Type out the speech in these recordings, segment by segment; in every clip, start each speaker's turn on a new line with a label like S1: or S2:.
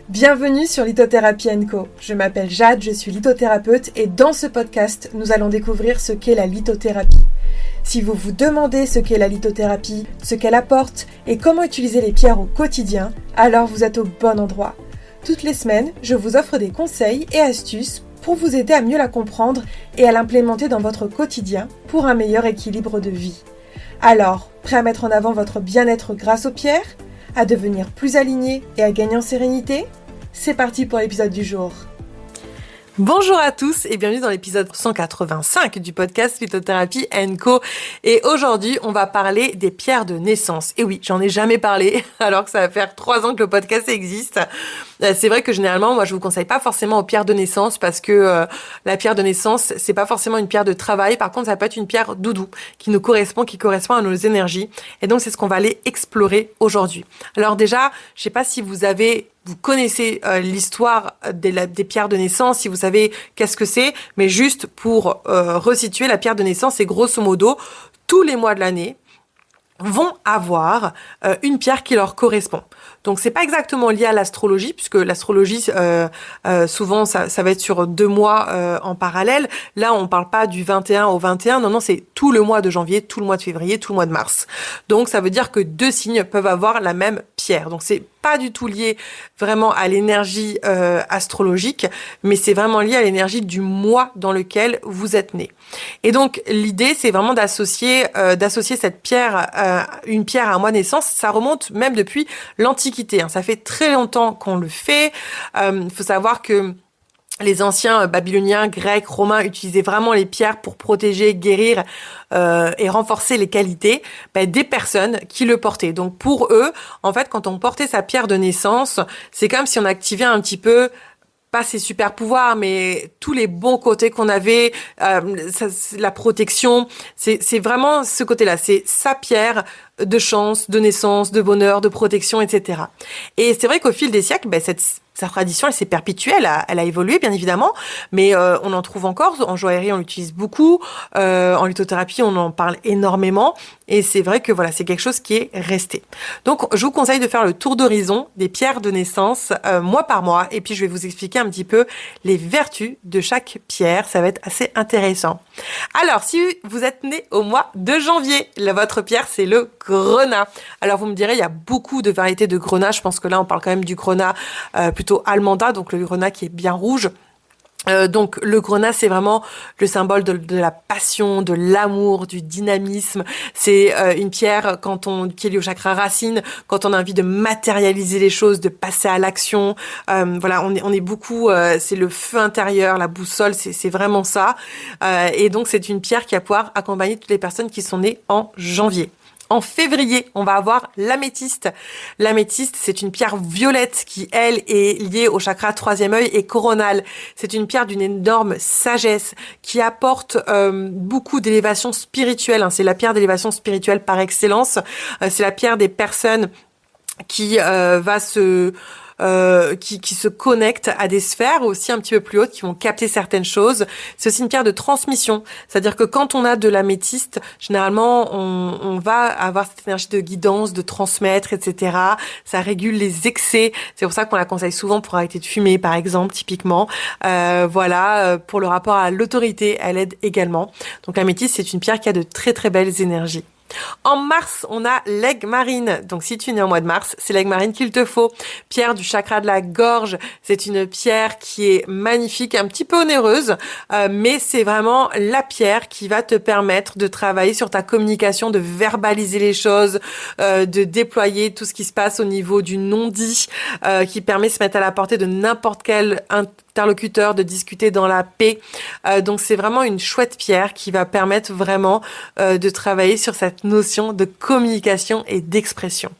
S1: Bienvenue sur Lithothérapie & Co. Je m'appelle Jade, je suis lithothérapeute et dans ce podcast, nous allons découvrir ce qu'est la lithothérapie. Si vous vous demandez ce qu'est la lithothérapie, ce qu'elle apporte et comment utiliser les pierres au quotidien, alors vous êtes au bon endroit. Toutes les semaines, je vous offre des conseils et astuces pour vous aider à mieux la comprendre et à l'implémenter dans votre quotidien pour un meilleur équilibre de vie. Alors, prêt à mettre en avant votre bien-être grâce aux pierres ? À devenir plus aligné et à gagner en sérénité ? C'est parti pour l'épisode du jour. Bonjour à tous et bienvenue dans l'épisode 185 du podcast Lithothérapie & Co. Et aujourd'hui, on va parler des pierres de naissance. Et oui, j'en ai jamais parlé alors que ça va faire 3 ans que le podcast existe. C'est vrai que généralement, moi, je vous conseille pas forcément aux pierres de naissance parce que la pierre de naissance, c'est pas forcément une pierre de travail. Par contre, ça peut être une pierre doudou qui correspond à nos énergies. Et donc, c'est ce qu'on va aller explorer aujourd'hui. Alors déjà, je sais pas si vous connaissez l'histoire des pierres de naissance, si vous savez qu'est-ce que c'est, mais juste pour resituer, la pierre de naissance, c'est grosso modo, tous les mois de l'année, vont avoir une pierre qui leur correspond. Donc c'est pas exactement lié à l'astrologie, puisque l'astrologie souvent ça va être sur 2 mois en parallèle. Là on parle pas du 21 au 21, non c'est tout le mois de janvier, tout le mois de février, tout le mois de mars. Donc ça veut dire que 2 signes peuvent avoir la même pierre. Donc c'est pas du tout lié vraiment à l'énergie astrologique, mais c'est vraiment lié à l'énergie du mois dans lequel vous êtes né. Et donc l'idée c'est vraiment d'associer cette pierre, une pierre à un mois de naissance. Ça remonte même depuis l'Antiquité. Ça fait très longtemps qu'on le fait. Il faut savoir que les anciens babyloniens, grecs, romains utilisaient vraiment les pierres pour protéger, guérir et renforcer les qualités des personnes qui le portaient. Donc pour eux, en fait, quand on portait sa pierre de naissance, c'est comme si on activait un petit peu pas ses super pouvoirs, mais tous les bons côtés qu'on avait, la protection, c'est vraiment ce côté-là. C'est sa pierre de chance, de naissance, de bonheur, de protection, etc. Et c'est vrai qu'au fil des siècles, sa tradition, elle s'est perpétuée, elle a évolué, bien évidemment, mais on en trouve encore. En joaillerie, on l'utilise beaucoup. En lithothérapie, on en parle énormément. Et c'est vrai que voilà, c'est quelque chose qui est resté. Donc, je vous conseille de faire le tour d'horizon des pierres de naissance mois par mois. Et puis, je vais vous expliquer un petit peu les vertus de chaque pierre. Ça va être assez intéressant. Alors, si vous êtes né au mois de janvier, votre pierre, c'est le grenat. Alors, vous me direz, il y a beaucoup de variétés de grenat. Je pense que là, on parle quand même du grenat plutôt almanda, donc le grenat qui est bien rouge. Donc le grenat, c'est vraiment le symbole de la passion, de l'amour, du dynamisme. C'est une pierre qui est liée au chakra racine, quand on a envie de matérialiser les choses, de passer à l'action. Voilà, on est beaucoup. C'est le feu intérieur, la boussole, c'est vraiment ça. Et donc c'est une pierre qui va pouvoir accompagner toutes les personnes qui sont nées en janvier. En février, on va avoir l'améthyste. L'améthyste, c'est une pierre violette qui, elle, est liée au chakra 3e œil et coronal. C'est une pierre d'une énorme sagesse qui apporte beaucoup d'élévation spirituelle. C'est la pierre d'élévation spirituelle par excellence. C'est la pierre des personnes qui qui se connectent à des sphères aussi un petit peu plus hautes qui vont capter certaines choses. C'est aussi une pierre de transmission. C'est-à-dire que quand on a de l'améthyste, généralement, on va avoir cette énergie de guidance, de transmettre, etc. Ça régule les excès. C'est pour ça qu'on la conseille souvent pour arrêter de fumer, par exemple, typiquement. Pour le rapport à l'autorité, elle aide également. Donc l'améthyste, c'est une pierre qui a de très très belles énergies. En mars, on a l'aigue marine. Donc, si tu es né au mois de mars, c'est l'aigue marine qu'il te faut. Pierre du chakra de la gorge. C'est une pierre qui est magnifique, un petit peu onéreuse, mais c'est vraiment la pierre qui va te permettre de travailler sur ta communication, de verbaliser les choses, de déployer tout ce qui se passe au niveau du non-dit, qui permet de se mettre à la portée de n'importe quel interlocuteur, de discuter dans la paix. Donc, c'est vraiment une chouette pierre qui va permettre vraiment de travailler sur cette notion de communication et d'expression.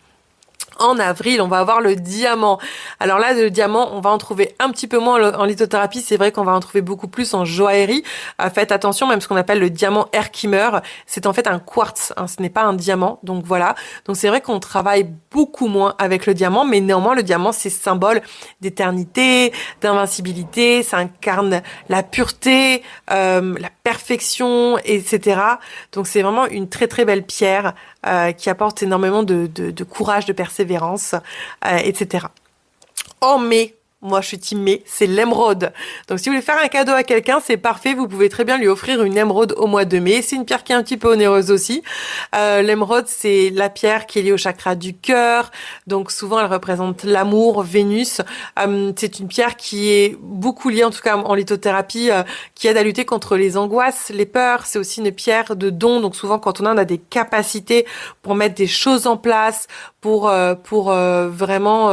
S1: En avril, on va avoir le diamant. Alors là, le diamant, on va en trouver un petit peu moins en lithothérapie. C'est vrai qu'on va en trouver beaucoup plus en joaillerie. Faites attention, même ce qu'on appelle le diamant Herkimer, c'est en fait un quartz. Ce n'est pas un diamant. Donc voilà. Donc c'est vrai qu'on travaille beaucoup moins avec le diamant, mais néanmoins, le diamant, c'est symbole d'éternité, d'invincibilité. Ça incarne la pureté, la perfection, etc. Donc c'est vraiment une très très belle pierre qui apporte énormément de courage, de persévérance, etc. En mai, moi je suis team mais, c'est l'émeraude. Donc si vous voulez faire un cadeau à quelqu'un, c'est parfait, vous pouvez très bien lui offrir une émeraude au mois de mai. C'est une pierre qui est un petit peu onéreuse aussi. L'émeraude, c'est la pierre qui est liée au chakra du cœur, donc souvent elle représente l'amour, Vénus. C'est une pierre qui est beaucoup liée, en tout cas en lithothérapie, qui aide à lutter contre les angoisses, les peurs. C'est aussi une pierre de don, donc souvent quand on a des capacités pour mettre des choses en place, pour vraiment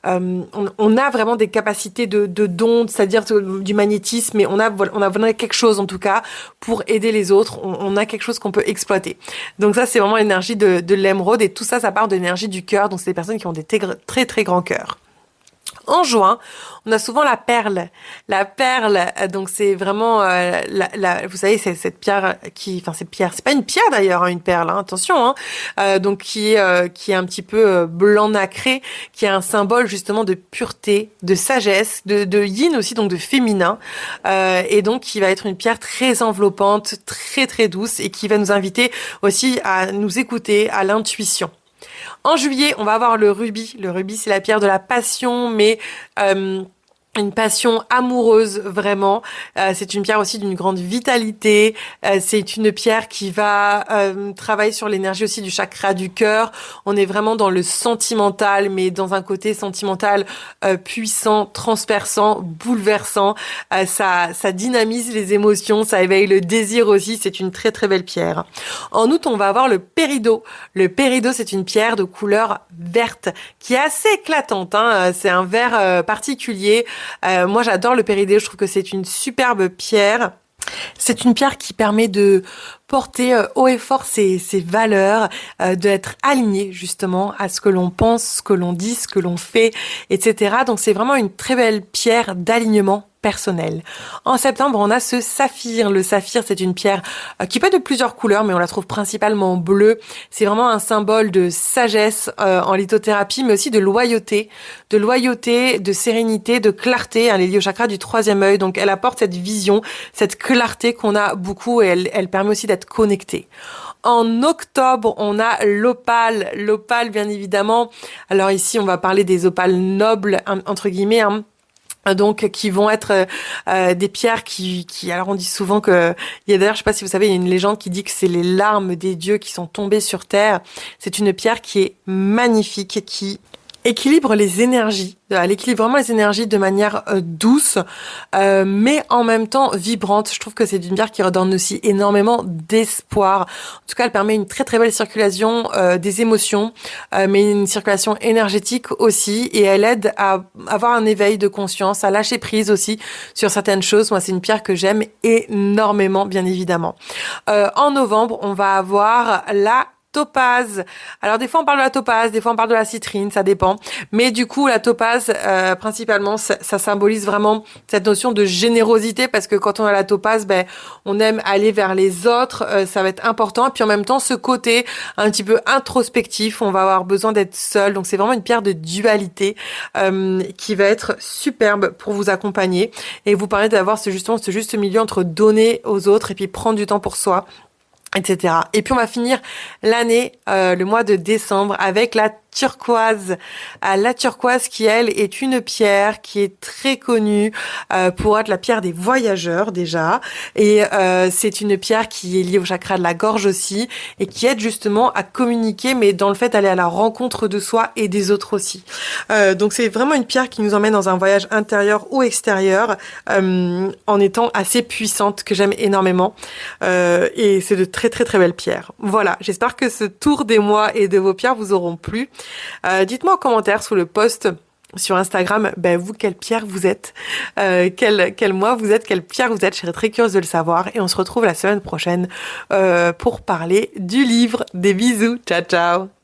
S1: on a vraiment des capacités de don, c'est-à-dire du magnétisme, mais on a vraiment quelque chose en tout cas pour aider les autres, on a quelque chose qu'on peut exploiter. Donc ça c'est vraiment l'énergie de l'émeraude, et tout ça part de l'énergie du cœur, donc c'est des personnes qui ont des très très grands cœurs. En juin, on a souvent la perle. La perle, donc c'est vraiment, vous savez, c'est cette pierre c'est pas une pierre d'ailleurs, une perle, attention, donc qui est un petit peu blanc nacré, qui est un symbole justement de pureté, de sagesse, de yin aussi, donc de féminin, et donc qui va être une pierre très enveloppante, très très douce, et qui va nous inviter aussi à nous écouter, à l'intuition. En juillet, on va avoir le rubis. Le rubis, c'est la pierre de la passion, mais une passion amoureuse, vraiment. C'est une pierre aussi d'une grande vitalité. C'est une pierre qui va travailler sur l'énergie aussi du chakra du cœur. On est vraiment dans le sentimental, mais dans un côté sentimental puissant, transperçant, bouleversant. Ça dynamise les émotions, ça éveille le désir aussi. C'est une très très belle pierre. En août, on va avoir le péridot. Le péridot, c'est une pierre de couleur verte qui est assez éclatante. C'est un vert particulier. Moi, j'adore le péridot. Je trouve que c'est une superbe pierre. C'est une pierre qui permet de porter haut et fort ses valeurs, d'être aligné justement à ce que l'on pense, ce que l'on dit, ce que l'on fait, etc. Donc c'est vraiment une très belle pierre d'alignement personnel. En septembre, on a ce saphir. Le saphir, c'est une pierre qui peut être de plusieurs couleurs, mais on la trouve principalement bleue. C'est vraiment un symbole de sagesse en lithothérapie, mais aussi de loyauté, de sérénité, de clarté. Elle est liée au chakra du troisième œil, donc elle apporte cette vision, cette clarté qu'on a beaucoup, et elle permet aussi d'être connectée. En octobre, on a l'opale. L'opale, bien évidemment. Alors ici, on va parler des opales nobles, entre guillemets, donc qui vont être des pierres qui alors on dit souvent que il y a d'ailleurs, je sais pas si vous savez, il y a une légende qui dit que c'est les larmes des dieux qui sont tombées sur terre. C'est une pierre qui est magnifique, qui équilibre les énergies. Elle équilibre vraiment les énergies de manière douce, mais en même temps vibrante. Je trouve que c'est une pierre qui redonne aussi énormément d'espoir. En tout cas, elle permet une très très belle circulation des émotions, mais une circulation énergétique aussi, et elle aide à avoir un éveil de conscience, à lâcher prise aussi sur certaines choses. Moi, c'est une pierre que j'aime énormément, bien évidemment. En novembre, on va avoir la topaze. Alors des fois on parle de la topaze, des fois on parle de la citrine, ça dépend. Mais du coup la topaze, principalement, ça symbolise vraiment cette notion de générosité, parce que quand on a la topaze, on aime aller vers les autres, ça va être important. Et puis en même temps, ce côté un petit peu introspectif, on va avoir besoin d'être seul. Donc c'est vraiment une pierre de dualité qui va être superbe pour vous accompagner et vous permettre d'avoir ce juste milieu entre donner aux autres et puis prendre du temps pour soi, etc. Et puis on va finir l'année, le mois de décembre, avec la turquoise. La turquoise qui, elle, est une pierre qui est très connue pour être la pierre des voyageurs déjà. Et c'est une pierre qui est liée au chakra de la gorge aussi, et qui aide justement à communiquer, mais dans le fait d'aller à la rencontre de soi et des autres aussi. Donc c'est vraiment une pierre qui nous emmène dans un voyage intérieur ou extérieur, en étant assez puissante, que j'aime énormément. Et c'est de très très très belles pierres. Voilà, j'espère que ce tour des mois et de vos pierres vous auront plu. Dites-moi en commentaire sous le post sur Instagram, vous, quelle pierre vous êtes, quel mois vous êtes, quelle pierre vous êtes. Je serais très curieuse de le savoir, et on se retrouve la semaine prochaine pour parler du livre. Des bisous, ciao ciao.